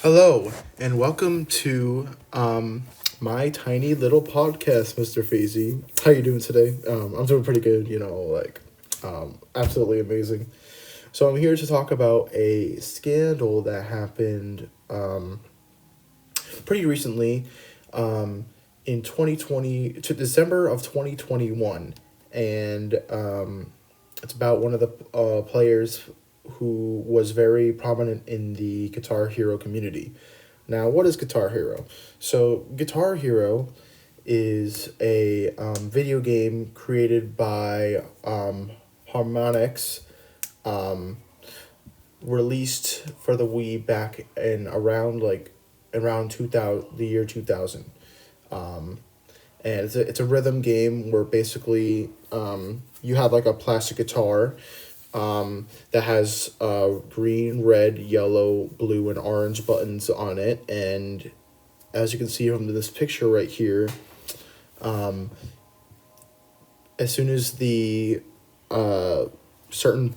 Hello, and welcome to my tiny little podcast, Mr. Feezy. How you doing today? I'm doing pretty good, absolutely amazing. So I'm here to talk about a scandal that happened pretty recently in 2020 to December of 2021. And it's about one of the players who was very prominent in the Guitar Hero community. Now, what is Guitar Hero? So, Guitar Hero is a video game created by Harmonix, um, released for the Wii back in around 2000, the year 2000. Um, and it's a rhythm game where basically you have like a plastic guitar that has green, red, yellow, blue, and orange buttons on it. And as you can see from this picture right here, um, as soon as the certain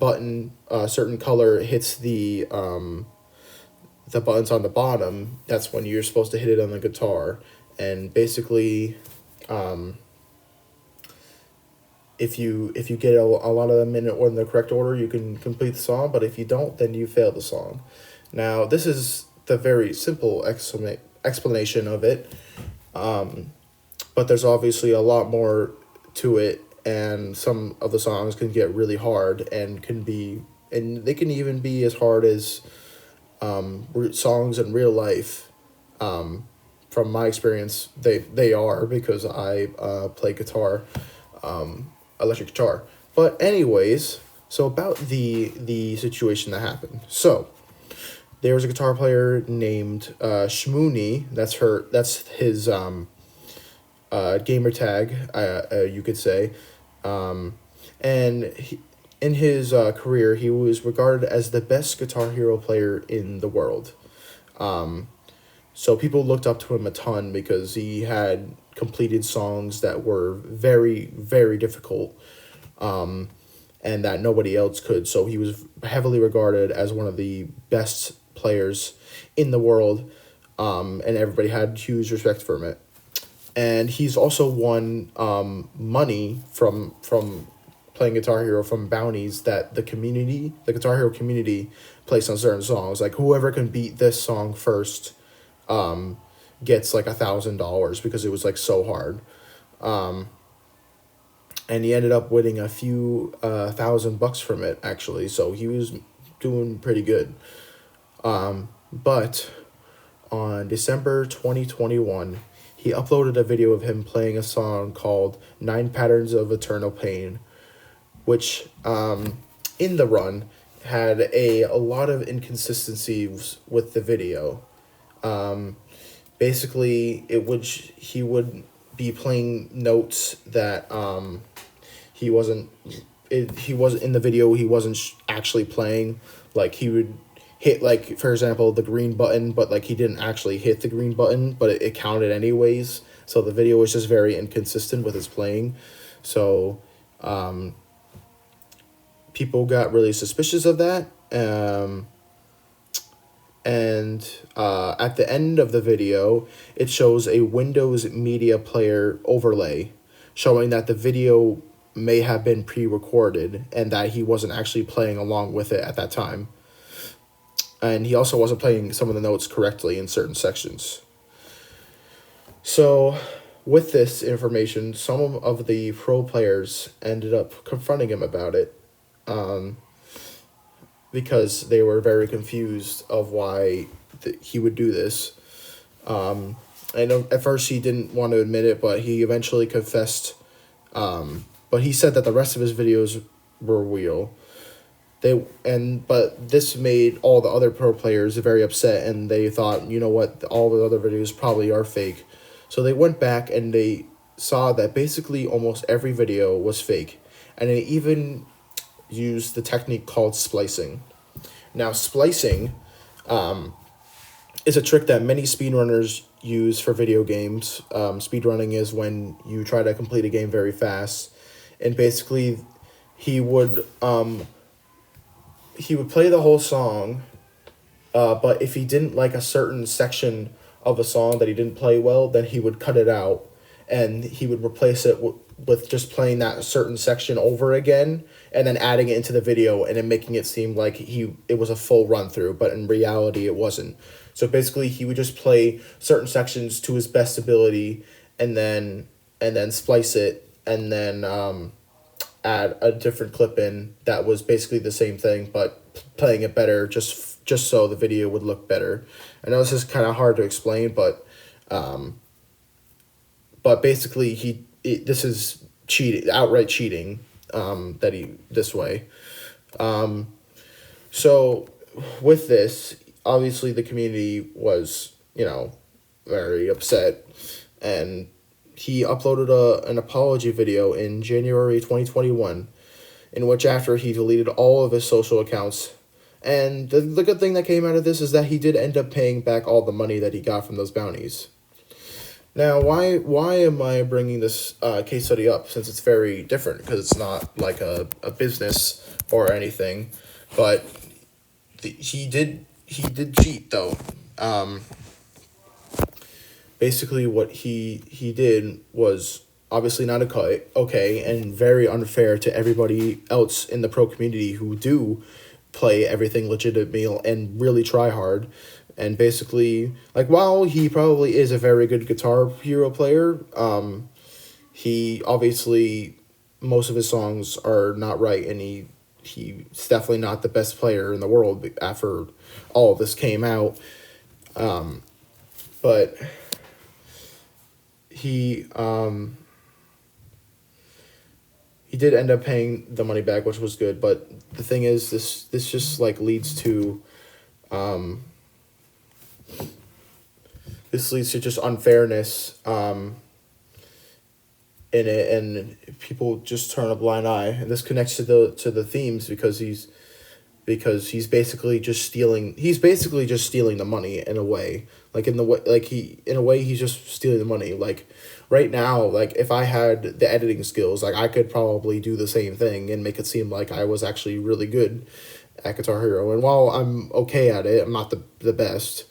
color hits the buttons on the bottom, that's when you're supposed to hit it on the guitar. And basically, um, if you get a lot of them in the correct order, you can complete the song. But if you don't, then you fail the song. Now, this is the very simple explanation of it. Um, but there's obviously a lot more to it, and some of the songs can get really hard and they can even be as hard as songs in real life. Um, from my experience, they are because I play guitar, electric guitar. But anyways, so about the situation that happened. So there was a guitar player named Shmoony. That's his gamer tag. You could say, and in his career, he was regarded as the best Guitar Hero player in the world. Um, so people looked up to him a ton because he had completed songs that were very, very difficult, um, and that nobody else could. So he was heavily regarded as one of the best players in the world, and everybody had huge respect for him. And he's also won money from playing Guitar Hero from bounties that the Guitar Hero community, placed on certain songs. Like whoever can beat this song first, um, gets like $1,000 because it was like so hard. Um, and he ended up winning a few $1,000 from it actually. So he was doing pretty good. But on December 2021, he uploaded a video of him playing a song called Nine Patterns of Eternal Pain, which in the run had a lot of inconsistencies with the video. Um, Basically, he would be playing notes that he wasn't he wasn't in the video, he wasn't actually playing. Like he would hit, like, for example, the green button, but like he didn't actually hit the green button, but it counted anyways. So the video was just very inconsistent with his playing. So um, people got really suspicious of that. And at the end of the video, it shows a Windows Media Player overlay showing that the video may have been pre-recorded and that he wasn't actually playing along with it at that time. And he also wasn't playing some of the notes correctly in certain sections. So with this information, some of the pro players ended up confronting him about it, um, because they were very confused of why he would do this. I know at first he didn't want to admit it, but he eventually confessed. But he said that the rest of his videos were real. But this made all the other pro players very upset, and they thought, you know what, all the other videos probably are fake. So they went back and they saw that basically almost every video was fake, and they even used the technique called splicing. Now, splicing is a trick that many speedrunners use for video games. Speedrunning is when you try to complete a game very fast, and basically he would he would play the whole song, But if he didn't like a certain section of a song that he didn't play well, then he would cut it out, and he would replace it with just playing that certain section over again, and then adding it into the video, and then making it seem like it was a full run through, but in reality it wasn't. So basically, he would just play certain sections to his best ability, and then splice it, and then add a different clip in that was basically the same thing, but playing it better, just so the video would look better. I know this is kind of hard to explain, but basically this is cheating, outright cheating. That he this way. So with this, obviously the community was, very upset, and he uploaded an apology video in January 2021, in which after he deleted all of his social accounts. And the good thing that came out of this is that he did end up paying back all the money that he got from those bounties. Now, why am I bringing this case study up, since it's very different, because it's not like a business or anything, but he did cheat though. Basically what he did was obviously not okay, and very unfair to everybody else in the pro community who do play everything legitimately and really try hard. And basically, like, while he probably is a very good Guitar Hero player, he obviously, most of his songs are not right, and he's definitely not the best player in the world after all of this came out. But he did end up paying the money back, which was good. But the thing is, this just like leads to just unfairness in it, and people just turn a blind eye. And this connects to the themes, because he's basically just stealing. He's basically just stealing the money in a way. Like, in a way he's just stealing the money. Like, right now, like, if I had the editing skills, like, I could probably do the same thing and make it seem like I was actually really good at Guitar Hero. And while I'm okay at it, I'm not the best.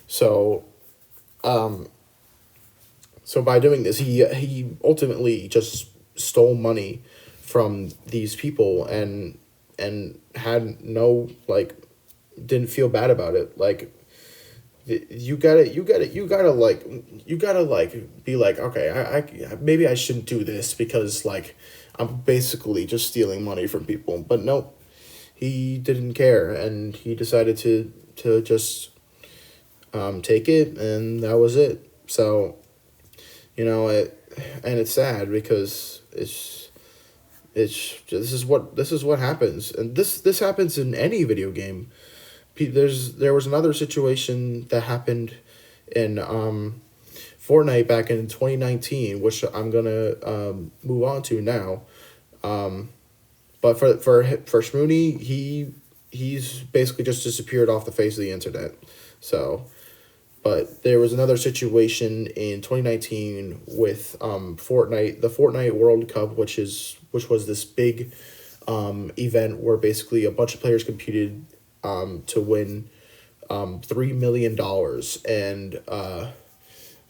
So so by doing this, he ultimately just stole money from these people, and had no, like, didn't feel bad about it. Like, you gotta like be like, okay, I maybe I shouldn't do this, because, like, I'm basically just stealing money from people. But no, he didn't care, and he decided to just take it, and that was it. So, and it's sad, because this is what happens, and this happens in any video game. There was another situation that happened in Fortnite back in 2019, which I'm gonna move on to now. But for Shmoony, he's basically just disappeared off the face of the internet. So, but there was another situation in 2019 with Fortnite, the Fortnite World Cup, which was this big event where basically a bunch of players competed to win $3 million. And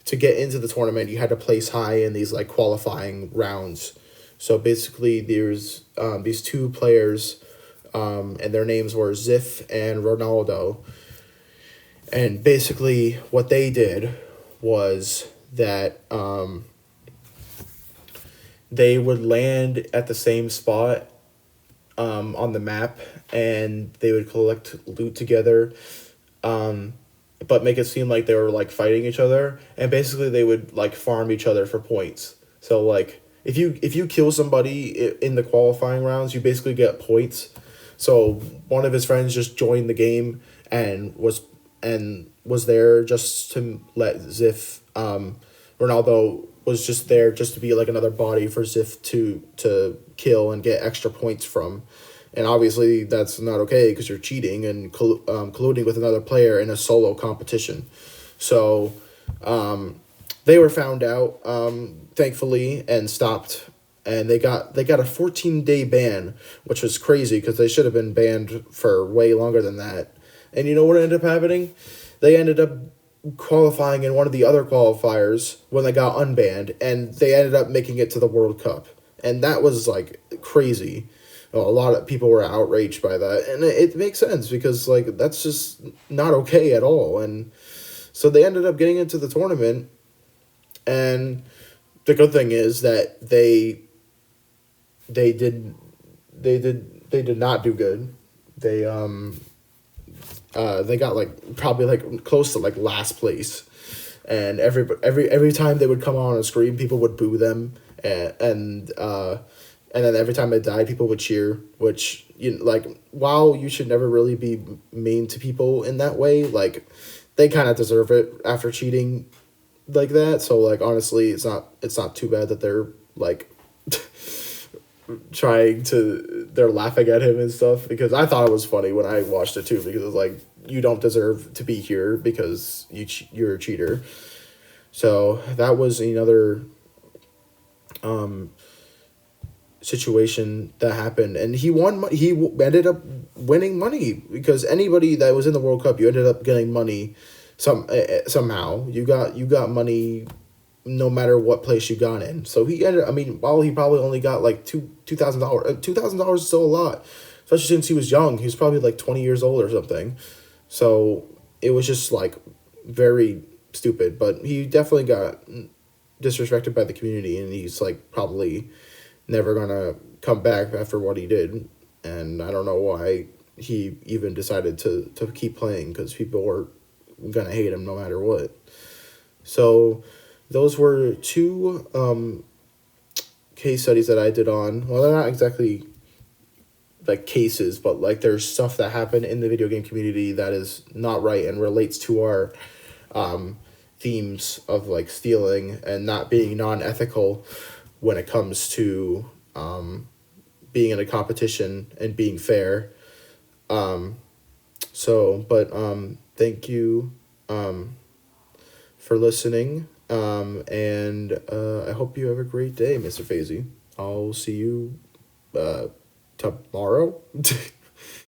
to get into the tournament, you had to place high in these, like, qualifying rounds. So basically, there's these two players, and their names were Ziff and Ronaldo. And basically, what they did was that they would land at the same spot on the map, and they would collect loot together, but make it seem like they were, like, fighting each other. And basically, they would, like, farm each other for points. So, like, if you kill somebody in the qualifying rounds, you basically get points. So one of his friends just joined the game and was there just to let Ziff. Ronaldo was just there just to be, like, another body for Ziff to kill and get extra points from. And obviously that's not okay, because you're cheating and colluding with another player in a solo competition. So they were found out, thankfully, and stopped. And they got a 14-day ban, which was crazy, because they should have been banned for way longer than that. And you know what ended up happening? They ended up qualifying in one of the other qualifiers when they got unbanned, and they ended up making it to the World Cup. And that was like crazy. Well, a lot of people were outraged by that, and it makes sense because like that's just not okay at all. And so they ended up getting into the tournament, and the good thing is that they did they did not do good. They they got like probably like close to like last place, and every time they would come on a screen, people would boo them, and then every time they died, people would cheer. Which you know, like while you should never really be mean to people in that way, like they kind of deserve it after cheating like that. So like honestly, it's not too bad that they're like trying to they're laughing at him and stuff because I thought it was funny when I watched it too because it was like you don't deserve to be here because you're a cheater. So that was another situation that happened, and ended up winning money because anybody that was in the World Cup, you ended up getting money somehow. You got money no matter what place you got in. So he ended. I mean, while he probably only got like $2,000. $2,000 is still a lot, especially since he was young. He was probably like 20 years old or something. So it was just like very stupid. But he definitely got disrespected by the community, and he's like probably never gonna come back after what he did. And I don't know why he even decided to keep playing because people were gonna hate him no matter what. So those were two case studies that I did on. Well, they're not exactly like cases, but like there's stuff that happened in the video game community that is not right and relates to our themes of like stealing and not being non-ethical when it comes to being in a competition and being fair. Thank you for listening. I hope you have a great day, Mr. Fazy. I'll see you tomorrow.